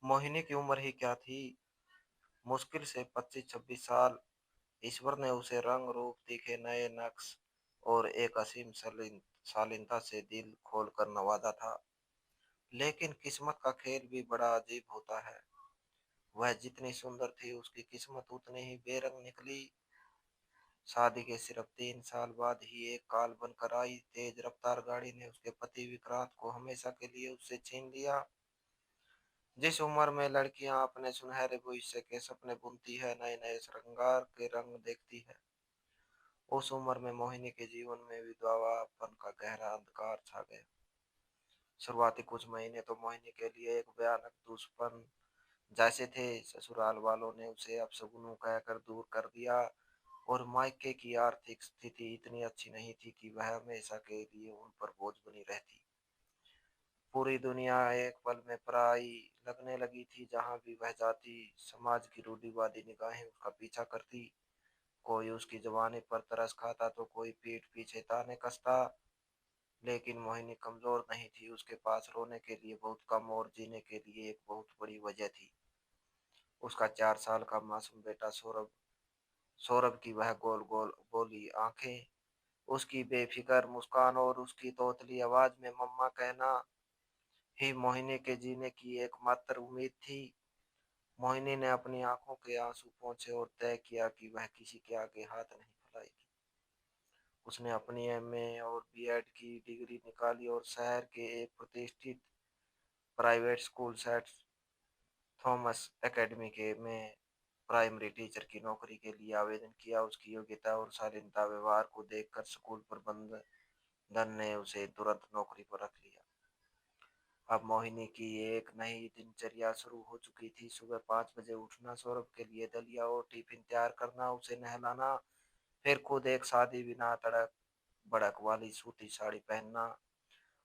मोहिनी की उम्र ही क्या थी, मुश्किल से 25-26 साल। ईश्वर ने उसे रंग रूप दिखे नए नक्श और एक असीम शालीनता से दिल खोल कर नवाजा था। लेकिन किस्मत का खेल भी बड़ा अजीब होता है। वह जितनी सुंदर थी उसकी किस्मत उतनी ही बेरंग निकली। शादी के सिर्फ 3 साल बाद ही एक काल बनकर आई तेज रफ्तार गाड़ी ने उसके पति विक्रांत को हमेशा के लिए उससे छीन लिया। जिस उम्र में लड़कियां अपने सुनहरे भविष्य के सपने बुनती है, नए नए श्रृंगार के रंग देखती है, उस उम्र में मोहिनी के जीवन में विधवापन का गहरा अंधकार छा गया। शुरुआती कुछ महीने तो मोहिनी के लिए एक भयानक दुश्मन जैसे थे। ससुराल वालों ने उसे अपशगुनों कहकर दूर कर दिया और मायके की आर्थिक स्थिति इतनी अच्छी नहीं थी कि वह हमेशा के लिए उन पर बोझ बनी रहती। पूरी दुनिया एक पल में पराई लगने लगी थी। जहां भी वह जाती, समाज की रूढ़िवादी निगाहें उसका पीछा करती। कोई उसकी जवानी पर तरस खाता तो कोई पीठ पीछे ताने कसता। लेकिन मोहिनी कमजोर नहीं थी, उसके पास रोने के लिए बहुत कम और जीने के लिए एक बहुत बड़ी वजह थी। उसका 4 साल का मासूम बेटा सौरभ। सौरभ की वह गोल गोल बोली आंखें, उसकी बेफिक्र मुस्कान और उसकी तोतली आवाज में मम्मा कहना ही मोहिनी के जीने की एकमात्र उम्मीद थी। मोहिनी ने अपनी आंखों के आंसू पोंछे और तय किया कि वह किसी के आगे हाथ नहीं फैलाएगी। उसने अपनी एमए और बीएड की डिग्री निकाली और शहर के एक प्रतिष्ठित private school Saint Thomas Academy के में प्राइमरी टीचर की नौकरी के लिए आवेदन किया। उसकी योग्यता और शालीनता व्यवहार को देखकर स्कूल प्रबंधन ने उसे तुरंत नौकरी पर रख लिया। अब मोहिनी की एक नई दिनचर्या शुरू हो चुकी थी। सुबह 5 बजे उठना, सौरभ के लिए दलिया और टिफिन तैयार करना, उसे नहलाना, फिर खुद एक शादी बिना तड़क भड़क वाली सूती साड़ी पहनना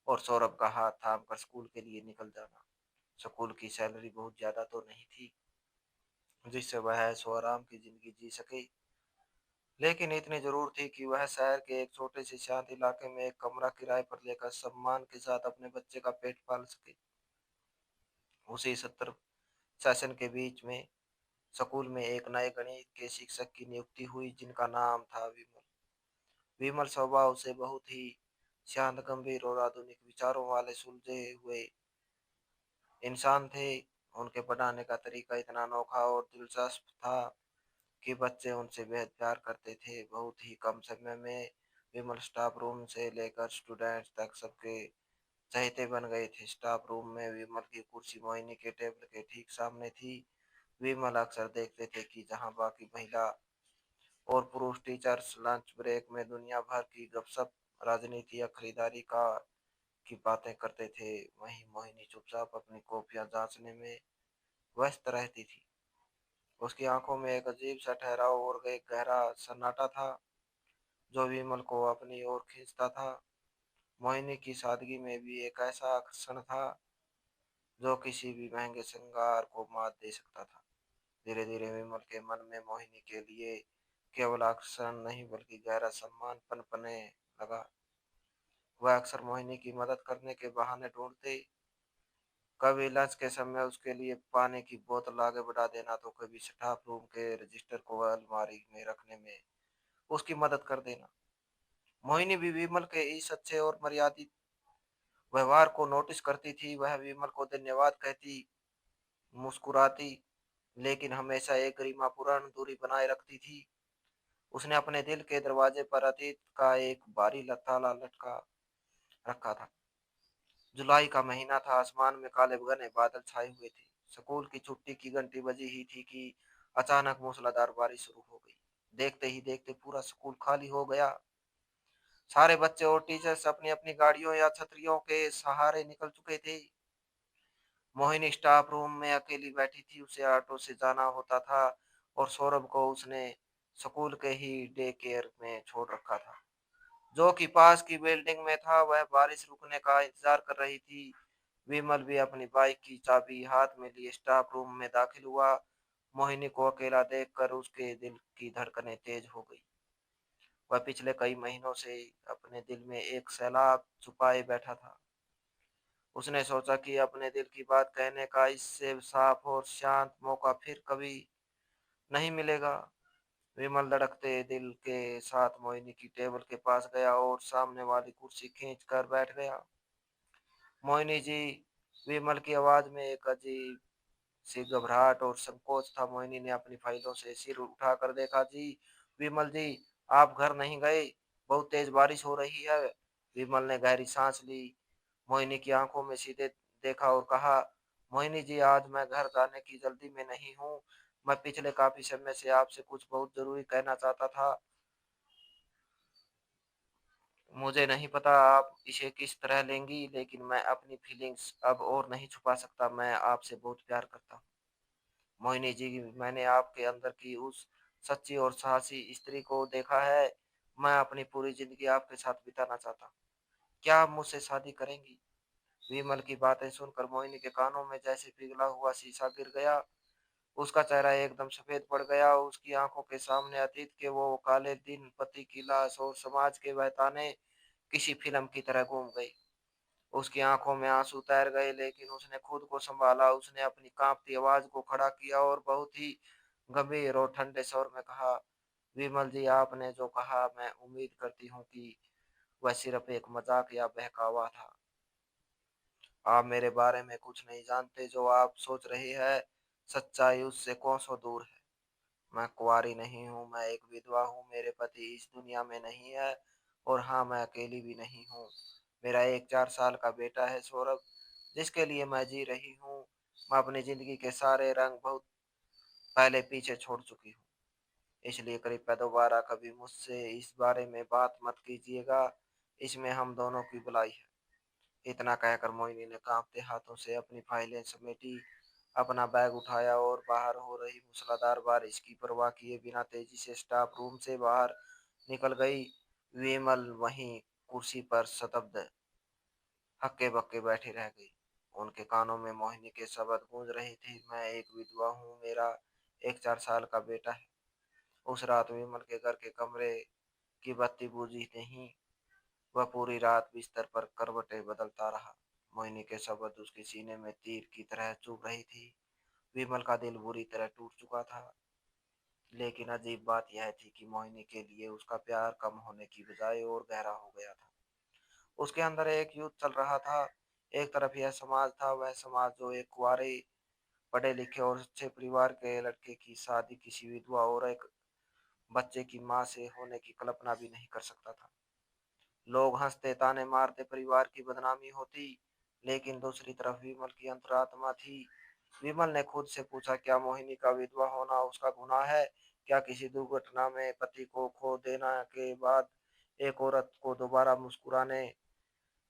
और सौरभ का हाथ थाम कर स्कूल के लिए निकल जाना। स्कूल की सैलरी बहुत ज्यादा तो नहीं थी जिससे वह ऐशो आराम की जिंदगी जी सके, लेकिन इतनी जरूर थी कि वह शहर के एक छोटे से शांत इलाके में एक कमरा किराए पर लेकर सम्मान के साथ अपने बच्चे का पेट पाल सके। उसी सत्र सेशन के बीच में स्कूल में एक नए गणित के शिक्षक की नियुक्ति हुई जिनका नाम था विमल। विमल स्वभाव से बहुत ही शांत, गंभीर और आधुनिक विचारों वाले सुलझे हुए इंसान थे। उनके पढ़ाने का तरीका इतना अनोखा और दिलचस्प था कि बच्चे उनसे बेहद प्यार करते थे। बहुत ही कम समय में विमल स्टाफ रूम से लेकर स्टूडेंट्स तक सबके चहेते बन गए थे। स्टाफ रूम में विमल की कुर्सी मोहिनी के टेबल के ठीक सामने थी। विमल अक्सर देखते थे कि जहां बाकी महिला और पुरुष टीचर्स लंच ब्रेक में दुनिया भर की गपशप, राजनीति या खरीदारी का की बातें करते थे, वहीं मोहिनी चुपचाप अपनी कॉपियां जांचने में व्यस्त रहती थी। उसकी आंखों में एक अजीब सा ठहराव और एक गहरा सन्नाटा था जो विमल को अपनी ओर खींचता था। मोहिनी की सादगी में भी एक ऐसा आकर्षण था जो किसी भी महंगे श्रृंगार को मात दे सकता था। धीरे धीरे विमल के मन में मोहिनी के लिए केवल आकर्षण नहीं बल्कि गहरा सम्मान पनपने लगा। वह अक्सर मोहिनी की मदद करने के बहाने ढूंढते, कभी लंच के समय उसके लिए पानी की बोतल आगे बढ़ा देना तो कभी स्टाफ रूम के रजिस्टर को अलमारी में रखने में उसकी मदद कर देना। मोहिनी भी विमल के इस अच्छे और मर्यादित व्यवहार को नोटिस करती थी। वह विमल को धन्यवाद कहती, मुस्कुराती, लेकिन हमेशा एक गरिमापूर्ण दूरी बनाए रखती थी। उसने अपने दिल के दरवाजे पर अतीत का एक भारी ताला लटका रखा था। जुलाई का महीना था, आसमान में काले घने बादल छाए हुए थे। स्कूल की छुट्टी की घंटी बजी ही थी कि अचानक मूसलाधार बारिश शुरू हो गई। देखते ही देखते पूरा स्कूल खाली हो गया। सारे बच्चे और टीचर्स अपनी अपनी गाड़ियों या छतरियों के सहारे निकल चुके थे। मोहिनी स्टाफ रूम में अकेली बैठी थी। उसे ऑटो से जाना होता था और सौरभ को उसने स्कूल के ही डे केयर में छोड़ रखा था जो कि पास की बिल्डिंग में था। वह बारिश रुकने का इंतजार कर रही थी। विमल भी अपनी बाइक की चाबी हाथ में लिए स्टाफ रूम में दाखिल हुआ। मोहिनी को अकेला देखकर उसके दिल की धड़कनें तेज हो गई। वह पिछले कई महीनों से अपने दिल में एक सैलाब छुपाए बैठा था। उसने सोचा कि अपने दिल की बात कहने का इससे साफ और शांत मौका फिर कभी नहीं मिलेगा। विमल धड़कते दिल के साथ मोहिनी की टेबल के पास गया और सामने वाली कुर्सी खींच कर बैठ गया। मोहिनी जी, विमल की आवाज में एक अजीब सी घबराहट और संकोच था। मोहिनी ने अपनी फाइलों से सिर उठाकर देखा। जी, विमल जी, आप घर नहीं गए? बहुत तेज बारिश हो रही है। विमल ने गहरी सांस ली, मोहिनी की आंखों में सीधे देखा और कहा, मोहिनी जी, आज मैं घर जाने की जल्दी में नहीं हूँ। मैं पिछले काफी समय से आपसे कुछ बहुत जरूरी कहना चाहता था। मुझे नहीं पता आप इसे किस तरह लेंगी, लेकिन मैं अपनी फीलिंग्स अब और नहीं छुपा सकता। मैं आपसे बहुत प्यार करता हूँ। मोहिनी जी, मैंने आपके अंदर की उस सच्ची और साहसी स्त्री को देखा है। मैं अपनी पूरी जिंदगी आपके साथ बिताना चाहता हूँ। क्या आप मुझसे शादी करेंगी? विमल की बातें सुनकर मोहिनी के कानों में जैसे पिघला हुआ शीशा गिर गया। उसका चेहरा एकदम सफेद पड़ गया। उसकी आंखों के सामने अतीत के वो काले दिन, पति की लाश और समाज के वह ताने किसी फिल्म की तरह घूम गई। उसकी आंखों में आंसू तैर गए, लेकिन उसने खुद को संभाला। उसने अपनी कांपती आवाज को खड़ा किया और बहुत ही गंभीर और ठंडे स्वर में कहा, विमल जी, आपने जो कहा, मैं उम्मीद करती हूँ कि वह सिर्फ एक मजाक या बहकावा था। आप मेरे बारे में कुछ नहीं जानते। जो आप सोच रही है, सच्चाई उससे कोसों दूर है। मैं कुंवारी नहीं हूँ, मैं एक विधवा हूँ। मेरे पति इस दुनिया में नहीं है। और हाँ, मैं अकेली भी नहीं हूँ। मेरा एक 4 साल का बेटा है, सौरभ, जिसके लिए मैं जी रही हूँ। मैं अपनी जिंदगी के सारे रंग बहुत पहले पीछे छोड़ चुकी हूँ। इसलिए कृपया दोबारा कभी मुझसे इस बारे में बात मत कीजिएगा। इसमें हम दोनों की भलाई है। इतना कहकर मोहिनी ने कांपते हाथों से अपनी फाइलें समेटी, अपना बैग उठाया और बाहर हो रही मूसलाधार बारिश की परवाह किए बिना तेजी से स्टाफ रूम से बाहर निकल गई। विमल वहीं कुर्सी पर स्तब्ध हक्के बक्के बैठी रह गई। उनके कानों में मोहिनी के शब्द गूंज रहे थे, मैं एक विधवा हूँ, मेरा एक 4 साल का बेटा है। उस रात विमल के घर के कमरे की बत्ती बुझी नहीं। वह पूरी रात बिस्तर पर करवटें बदलता रहा। मोहिनी के शब्द उसके सीने में तीर की तरह चुभ रही थी। विमल का दिल बुरी तरह टूट चुका था। लेकिन अजीब बात यह थी कि मोहिनी के लिए उसका प्यार कम होने की बजाय और गहरा हो गया था। उसके अंदर एक युद्ध चल रहा था। एक तरफ यह समाज था, वह समाज जो एक कुंवारे, पढ़े लिखे और अच्छे परिवार के लड़के की शादी किसी विधवा और एक बच्चे की मां से होने की कल्पना भी नहीं कर सकता था। लोग हंसते, ताने मारते, परिवार की बदनामी होती। लेकिन दूसरी तरफ विमल की अंतरात्मा थी। विमल ने खुद से पूछा, क्या मोहिनी का विधवा होना उसका गुनाह है? क्या किसी दुर्घटना में पति को खो देने के बाद एक औरत को दोबारा मुस्कुराने,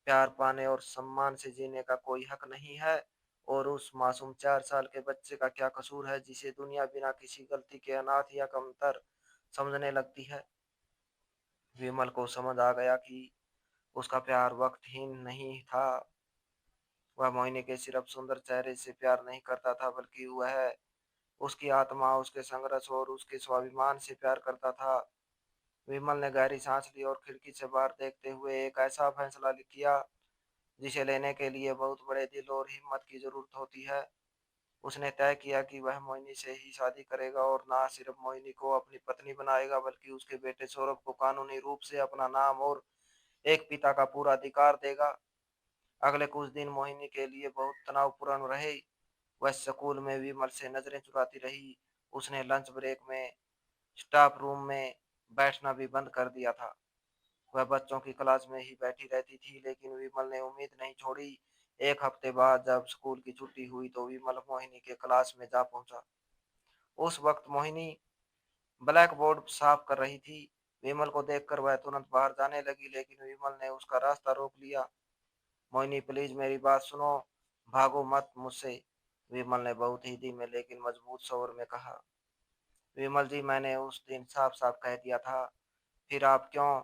प्यार पाने और सम्मान से जीने का कोई हक नहीं है? और उस मासूम 4 साल के बच्चे का क्या कसूर है, जिसे दुनिया बिना किसी गलती के अनाथ या कमतर समझने लगती है? विमल को समझ आ गया कि उसका प्यार वक्तहीन नहीं था। वह मोहिनी के सिर्फ सुंदर चेहरे से प्यार नहीं करता था, बल्कि वह उसकी आत्मा, उसके संघर्ष और उसके स्वाभिमान से प्यार करता था। विमल ने गहरी सांस ली और खिड़की से बाहर देखते हुए एक ऐसा फैसला किया जिसे लेने के लिए बहुत बड़े दिल और हिम्मत की जरूरत होती है। उसने तय किया कि वह मोहिनी से ही शादी करेगा और ना सिर्फ मोहिनी को अपनी पत्नी बनाएगा, बल्कि उसके बेटे सौरभ को कानूनी रूप से अपना नाम और एक पिता का पूरा अधिकार देगा। अगले कुछ दिन मोहिनी के लिए बहुत तनावपूर्ण रहे। वह स्कूल में विमल से नजरें चुराती रही। उसने लंच ब्रेक में स्टाफ रूम में बैठना भी बंद कर दिया था। वह बच्चों की क्लास में ही बैठी रहती थी, लेकिन विमल ने उम्मीद नहीं छोड़ी। एक हफ्ते बाद जब स्कूल की छुट्टी हुई तो विमल मोहिनी के क्लास में जा पहुंचा। उस वक्त मोहिनी ब्लैक बोर्ड साफ कर रही थी। विमल को देखकर वह तुरंत बाहर जाने लगी, लेकिन विमल ने उसका रास्ता रोक लिया। मोहिनी, प्लीज मेरी बात सुनो, भागो मत मुझसे, विमल ने बहुत ही धीमे लेकिन मजबूत स्वर में कहा। विमल जी, मैंने उस दिन साफ साफ कह दिया था, फिर आप क्यों?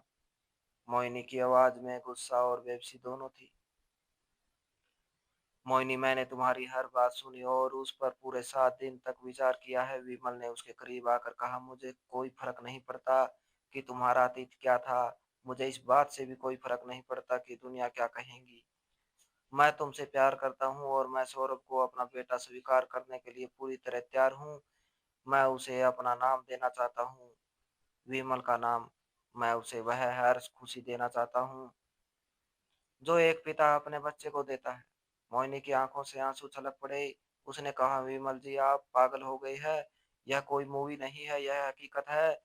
मोहिनी की आवाज में गुस्सा और बेबसी दोनों थी। मोहिनी, मैंने तुम्हारी हर बात सुनी और उस पर पूरे 7 दिन तक विचार किया है, विमल ने उसके करीब आकर कहा। मुझे कोई फर्क नहीं पड़ता कि तुम्हारा अतीत क्या था। मुझे इस बात से भी कोई फर्क नहीं पड़ता कि दुनिया क्या कहेगी। मैं तुमसे प्यार करता हूँ और मैं सौरभ को अपना बेटा स्वीकार करने के लिए पूरी तरह तैयार हूँ। मैं उसे अपना नाम देना चाहता हूँ, विमल का नाम। मैं उसे वह हर खुशी देना चाहता हूँ जो एक पिता अपने बच्चे को देता है। मोहिनी की आंखों से आंसू छलक पड़े। उसने कहा, विमल जी, आप पागल हो गई है। यह कोई मूवी नहीं है, यह हकीकत है।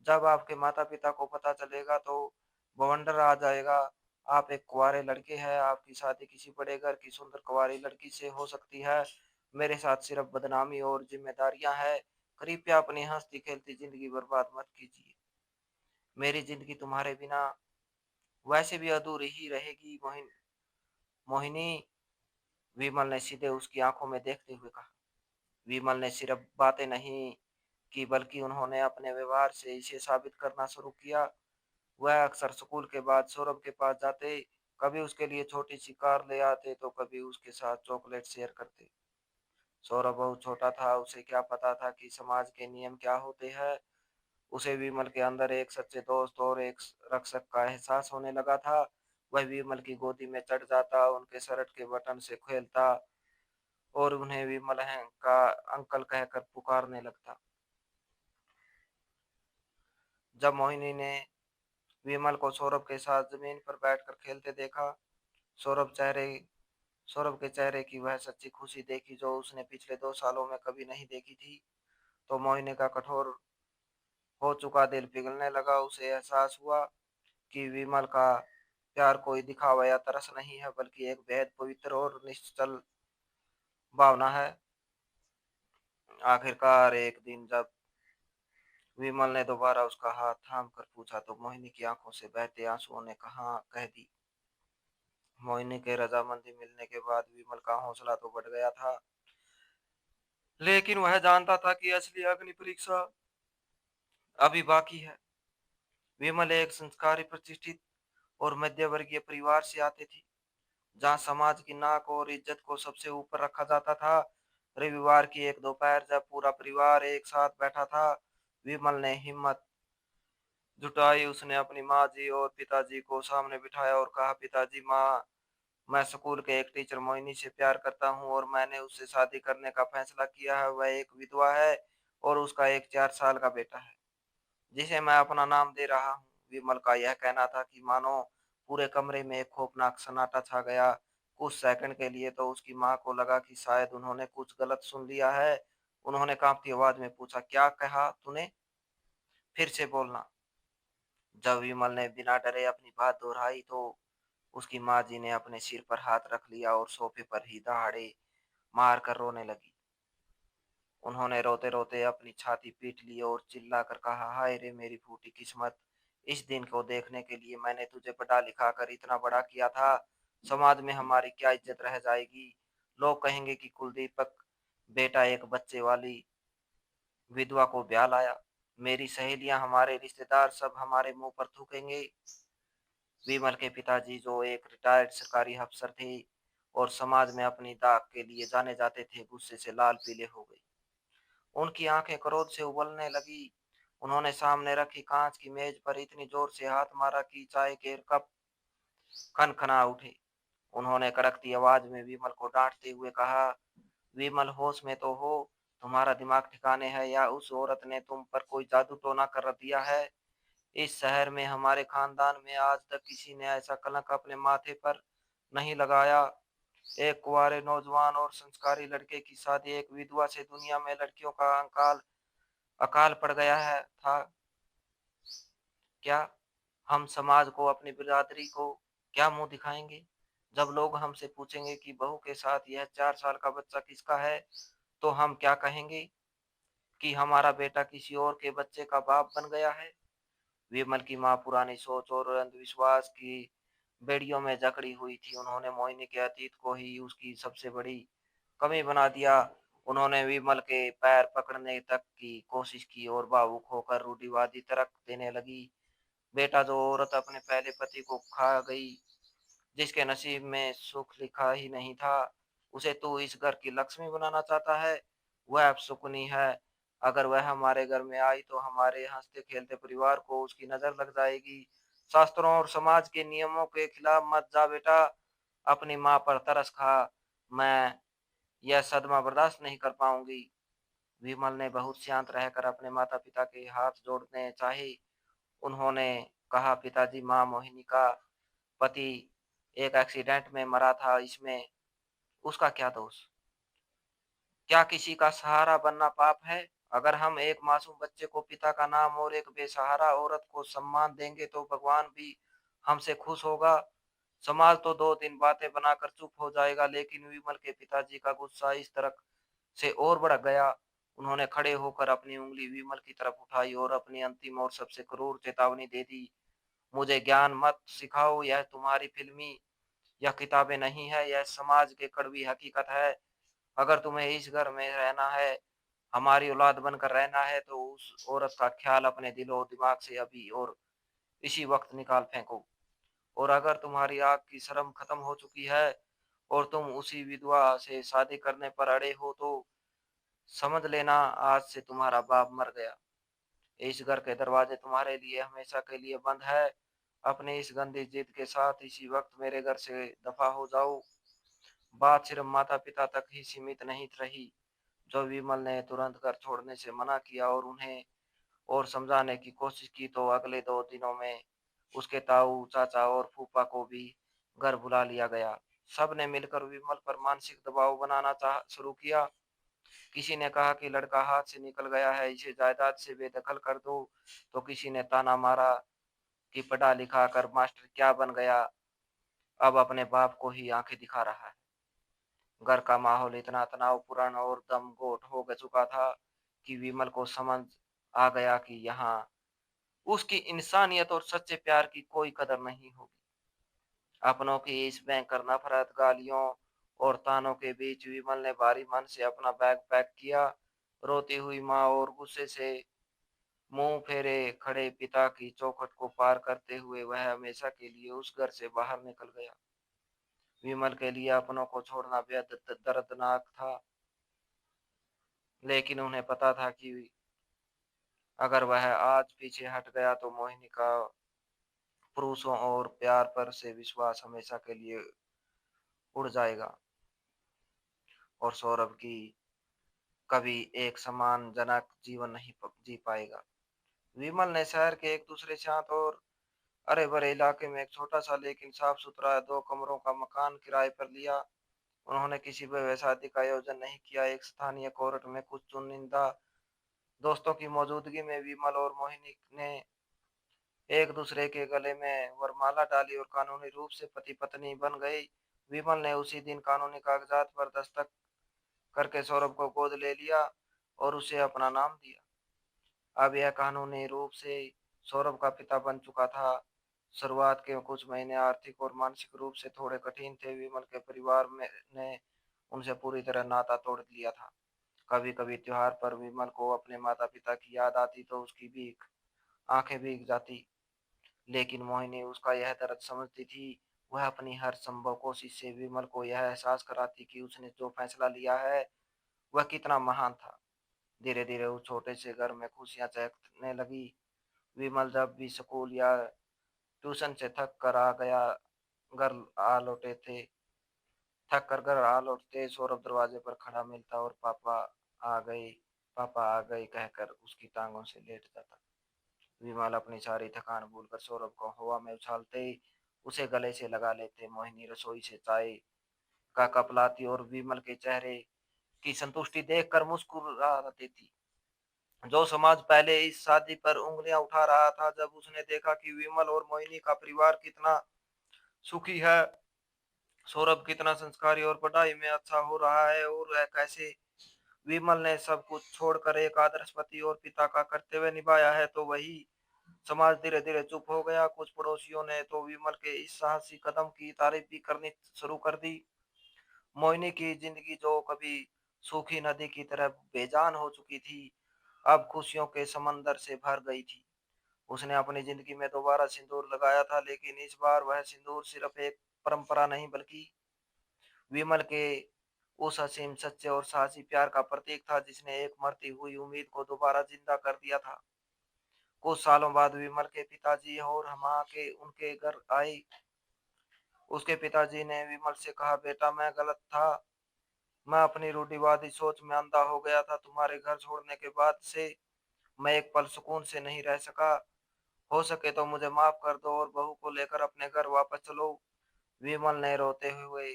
जब आपके माता पिता को पता चलेगा तो बवंडर आ जाएगा। आप एक कुंवारे लड़के हैं, आपकी शादी किसी बड़े घर की सुंदर कुंवारी लड़की से हो सकती है। मेरे साथ सिर्फ बदनामी और जिम्मेदारियां हैं। कृपया अपनी हंसती खेलती जिंदगी बर्बाद मत कीजिए। मेरी जिंदगी तुम्हारे बिना वैसे भी अधूरी ही रहेगी। मोहिनी, विमल ने सीधे उसकी आंखों में देखते हुए कहा। विमल ने सिर्फ बातें नहीं की, बल्कि उन्होंने अपने व्यवहार से इसे साबित करना शुरू किया। वह अक्सर स्कूल के बाद सौरभ के पास जाते, कभी उसके लिए छोटी सी कार ले आते तो कभी उसके साथ चॉकलेट शेयर करते। सौरभ बहुत छोटा था, उसे क्या पता था कि समाज के नियम क्या होते हैं। उसे विमल के अंदर एक सच्चे दोस्त और एक रक्षक का एहसास होने लगा था। वह विमल की गोदी में चढ़ जाता, उनके शर्ट के बटन से खेलता और उन्हें विमल हैं का अंकल कहकर पुकारने लगता। जब मोहिनी ने विमल को सौरभ के साथ जमीन पर बैठकर खेलते देखा, सौरभ चेहरे सौरभ के चेहरे की वह सच्ची खुशी देखी जो उसने पिछले 2 सालों में कभी नहीं देखी थी, तो मोहिनी का कठोर हो चुका दिल पिघलने लगा। उसे एहसास हुआ कि विमल का प्यार कोई दिखावा या तरस नहीं है, बल्कि एक बेहद पवित्र और निश्चल भावना है। आखिरकार एक दिन जब विमल ने दोबारा उसका हाथ थाम कर पूछा तो मोहिनी की आंखों से बहते आंसुओं ने कहा कह दी। मोहिनी के रजामंदी मिलने के बाद विमल का हौसला तो बढ़ गया था, लेकिन वह जानता था कि असली अग्नि परीक्षा अभी बाकी है। विमल एक संस्कारी, प्रतिष्ठित और मध्य वर्गीय परिवार से आती थी, जहां समाज की नाक और इज्जत को सबसे ऊपर रखा जाता था। रविवार की एक दोपहर जब पूरा परिवार एक साथ बैठा था, विमल ने हिम्मत जुटाई। उसने अपनी माँ जी और पिताजी को सामने बिठाया और कहा, पिताजी, माँ, मैं स्कूल के एक टीचर मोहिनी से प्यार करता हूँ और मैंने उससे शादी करने का फैसला किया है। वह एक विधवा है और उसका एक 4 साल का बेटा है जिसे मैं अपना नाम दे रहा हूँ। विमल का यह कहना था कि मानो पूरे कमरे में एक खौफनाक सन्नाटा छा गया। कुछ सेकंड के लिए तो उसकी माँ को लगा कि शायद उन्होंने कुछ गलत सुन लिया है। उन्होंने कांपती आवाज में पूछा, क्या कहा तूने? फिर से बोलना। जब विमल ने बिना डरे अपनी बात दोहराई तो उसकी माँ जी ने अपने सिर पर हाथ रख लिया और सोफे पर ही दहाड़े मार कर रोने लगी। उन्होंने रोते रोते अपनी छाती पीट ली और चिल्लाकर कहा, हाय रे मेरी फूटी किस्मत, इस दिन को देखने के लिए मैंने तुझे पढ़ा लिखा कर इतना बड़ा किया था। समाज में हमारी क्या इज्जत रह जाएगी? लोग कहेंगे कि कुलदीपक बेटा एक बच्चे वाली विधवा को ब्याह लाया। मेरी सहेलियां, हमारे रिश्तेदार सब हमारे मुंह पर थूकेंगे। विमल के पिताजी, जो एक रिटायर्ड सरकारी अफसर थे और समाज में अपनी दाग के लिए जाने जाते थे, गुस्से से लाल पीले हो गए। उनकी आंखें क्रोध से उबलने लगी। उन्होंने सामने रखी कांच की मेज पर इतनी जोर से हाथ मारा कि चाय के कप खनखना उठे। उन्होंने कड़कती आवाज में विमल को डांटते हुए कहा, विमल, होश में तो हो? तुम्हारा दिमाग ठिकाने है या उस औरत ने तुम पर कोई जादू टोना कर दिया है? इस शहर में हमारे खानदान में आज तक किसी ने ऐसा कलंक अपने माथे पर नहीं लगाया। एक कुंवारे नौजवान और संस्कारी लड़के की शादी एक विधवा से दुनिया में लड़कियों का अकाल अकाल पड़ गया है था। क्या हम समाज को, अपनी बिरादरी को क्या मुंह दिखाएंगे? जब लोग हमसे पूछेंगे कि बहू के साथ यह 4 साल का बच्चा किसका है, तो हम क्या कहेंगे? कि हमारा बेटा किसी और के बच्चे का बाप बन गया है। विमल की माँ पुरानी सोच और अंधविश्वास की बेड़ियों में जकड़ी हुई थी। उन्होंने मोहिनी के अतीत को ही उसकी सबसे बड़ी कमी बना दिया। उन्होंने विमल के पैर पकड़ने तक की कोशिश की और भावुक होकर रूढ़िवादी तर्क देने लगी। बेटा, जो औरत अपने पहले पति को खा गई, जिसके नसीब में सुख लिखा ही नहीं था, उसे तू इस घर की लक्ष्मी बनाना चाहता है। वह अब सुकनी है। अगर वह हमारे घर में आई तो हमारे हंसते खेलते परिवार को उसकी नजर लग जाएगी। शास्त्रों और समाज के नियमों के खिलाफ मत जा बेटा। अपनी माँ पर तरस खा, मैं यह सदमा बर्दाश्त नहीं कर पाऊंगी। विमल ने बहुत शांत रहकर अपने माता पिता के हाथ जोड़ने चाहे। उन्होंने कहा, पिताजी, माँ मोहिनी का पति एक एक्सीडेंट में मरा था, इसमें उसका क्या दोष? क्या किसी का सहारा बनना पाप है? अगर हम एक मासूम बच्चे को पिता का नाम और एक बेसहारा औरत को सम्मान देंगे तो भगवान भी हमसे खुश होगा। समाज तो 2 दिन बातें बनाकर चुप हो जाएगा, लेकिन विमल के पिताजी का गुस्सा इस तरह से और बढ़ गया। उन्होंने खड़े होकर अपनी उंगली विमल की तरफ उठाई और अपनी अंतिम और सबसे क्रूर चेतावनी दे दी। मुझे ज्ञान मत सिखाओ, यह तुम्हारी फिल्मी या किताबें नहीं है, यह समाज के कड़वी हकीकत है। अगर तुम्हें इस घर में रहना है, हमारी औलाद बनकर रहना है, तो उस औरत का ख्याल अपने दिलो और दिमाग से अभी और इसी वक्त निकाल फेंको। और अगर तुम्हारी आग की शर्म खत्म हो चुकी है और तुम उसी विधवा से शादी करने पर अड़े हो, तो समझ लेना आज से तुम्हारा बाप मर गया। इस घर के दरवाजे तुम्हारे लिए हमेशा के लिए बंद है। अपनी इस गंदी जिद के साथ इसी वक्त मेरे घर से दफा हो जाओ। बात सिर्फ माता पिता तक ही सीमित नहीं रही। जो विमल ने तुरंत घर छोड़ने से मना किया और उन्हें और समझाने की कोशिश की, तो अगले 2 दिनों में उसके ताऊ चाचा और फूफा को भी घर बुला लिया गया। सब ने मिलकर विमल पर मानसिक दबाव बनाना चाह शुरू किया। किसी ने कहा कि लड़का हाथ से निकल गया है, इसे जायदाद से बेदखल कर दो। तो किसी ने ताना मारा कि पढ़ा लिखा कर मास्टर क्या बन गया, अब अपने बाप को ही आंखें दिखा रहा है। घर का माहौल इतना तनावपूर्ण और दम घोट हो चुका था कि विमल को समझ आ गया कि यहाँ उसकी इंसानियत और सच्चे प्यार की कोई कदर नहीं होगी। अपनों की इस भयंकर नफरत, गालियों और तानों के बीच विमल ने भारी मन से अपना बैग पैक किया। रोती हुई माँ और गुस्से से मुंह फेरे खड़े पिता की चौखट को पार करते हुए वह हमेशा के लिए उस घर से बाहर निकल गया। विमल के लिए अपनों को छोड़ना बेहद दर्दनाक था, लेकिन उन्हें पता था कि अगर वह आज पीछे हट गया तो मोहिनी का पुरुषों और प्यार पर से विश्वास हमेशा के लिए उड़ जाएगा और सौरभ की कभी एक सम्मानजनक जीवन नहीं जी पाएगा। विमल ने शहर के एक दूसरे शांत और हरे भरे इलाके में एक छोटा सा लेकिन साफ सुथरा 2 कमरों का मकान किराए पर लिया। उन्होंने किसी भी शादी का आयोजन नहीं किया। एक स्थानीय कोर्ट में कुछ चुनिंदा दोस्तों की मौजूदगी में विमल और मोहिनी ने एक दूसरे के गले में वरमाला डाली और कानूनी रूप से पति पत्नी बन गई। विमल ने उसी दिन कानूनी कागजात पर दस्तखत करके सौरभ को गोद ले लिया और उसे अपना नाम दिया। अब यह कानूनी रूप से सौरभ का पिता बन चुका था। शुरुआत के कुछ महीने आर्थिक और मानसिक रूप से थोड़े कठिन थे। विमल के परिवार में ने उनसे पूरी तरह नाता तोड़ लिया था। कभी कभी त्योहार पर विमल को अपने माता पिता की याद आती तो उसकी भी आंखें भीग जाती, लेकिन मोहिनी उसका यह दर्द समझती थी। वह अपनी हर संभव कोशिश से विमल को यह एहसास कराती कि उसने जो फैसला लिया है वह कितना महान था। धीरे धीरे उस छोटे से घर में खुशियां चहकने लगी। विमल जब भी स्कूल या ट्यूशन से थक कर आ गया घर आ लौटे थे थक कर घर आ लौटते, सौरभ दरवाजे पर खड़ा मिलता और आ गए पापा आ गए कहकर उसकी टांगों से लेट जाता। विमल अपनी सारी थकान भूलकर सौरभ को हवा में उछालते उसे गले से लगा लेते। मोहिनी रसोई से चाय का कप लाती और विमल के चेहरे की संतुष्टि देखकर मुस्कुरा देती। जो समाज पहले इस शादी पर उंगलियां उठा रहा था, जब उसने देखा कि विमल और मोहिनी का परिवार कितना सुखी है, सौरभ कितना संस्कारी और पढ़ाई में अच्छा हो रहा है और वह कैसे विमल ने सब कुछ छोड़कर एक आदर्श पति और पिता का कर्तव्य निभाया है, तो वही समाज धीरे धीरे चुप हो गया। कुछ पड़ोसियों ने तो विमल के इस साहसी कदम की तारीफ भी करनी शुरू कर दी। मोहिनी की जिंदगी जो कभी सूखी नदी की तरह बेजान हो चुकी थी, अब खुशियों के समंदर से भर गई थी। उसने अपनी जिंदगी में दोबारा सिंदूर लगाया था, लेकिन इस बार वह सिंदूर सिर्फ एक परंपरा नहीं बल्कि विमल के उस असीम सच्चे और साहसी प्यार का प्रतीक था जिसने एक मरती हुई उम्मीद को दोबारा जिंदा कर दिया था। कुछ सालों बाद विमल के पिताजी और हम के उनके घर आए। उसके पिताजी ने विमल से कहा, बेटा मैं गलत था। मैं अपनी रूढ़िवादी सोच में अंधा हो गया था। तुम्हारे घर छोड़ने के बाद से मैं एक पल सुकून से नहीं रह सका। हो सके तो मुझे माफ कर दो और बहू को लेकर अपने घर वापस चलो। विमल ने रोते हुए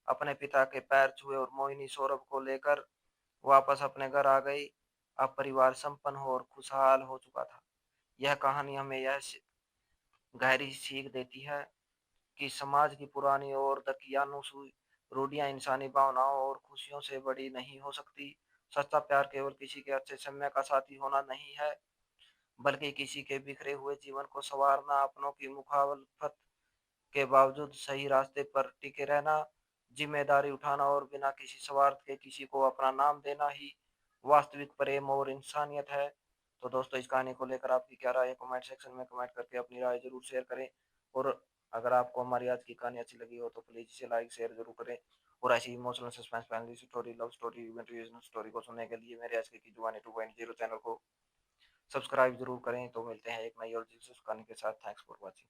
अपने पिता के पैर छुए और मोहिनी सौरभ को लेकर वापस अपने घर आ गई। अब परिवार संपन्न हो और खुशहाल हो चुका था। यह कहानी हमें यह गहरी सीख देती है कि समाज की पुरानी और दकियानुसी रूढ़ियां इंसानी भावनाओं और खुशियों से बड़ी नहीं हो सकती। सच्चा प्यार केवल किसी के अच्छे समय का साथी होना नहीं है, बल्कि किसी के बिखरे हुए जीवन को संवारना, अपनों की मुखालफत के बावजूद सही रास्ते पर टिके रहना, जिम्मेदारी उठाना और बिना किसी स्वार्थ के किसी को अपना नाम देना ही वास्तविक प्रेम और इंसानियत है। तो दोस्तों, इस कहानी को लेकर आपकी क्या राय है? कमेंट सेक्शन में कमेंट करके अपनी राय जरूर शेयर करें। और अगर आपको हमारी आज की कहानी अच्छी लगी हो तो प्लीज इसे लाइक शेयर जरूर करें। और ऐसी emotional suspense family story, love story, motivational story को सुनने के लिए मेरे आज की जुबानी 2.0 चैनल को सब्सक्राइब जरूर करें। तो मिलते हैं एक नई और दिलचस्प कहानी के साथ। Thanks for watching.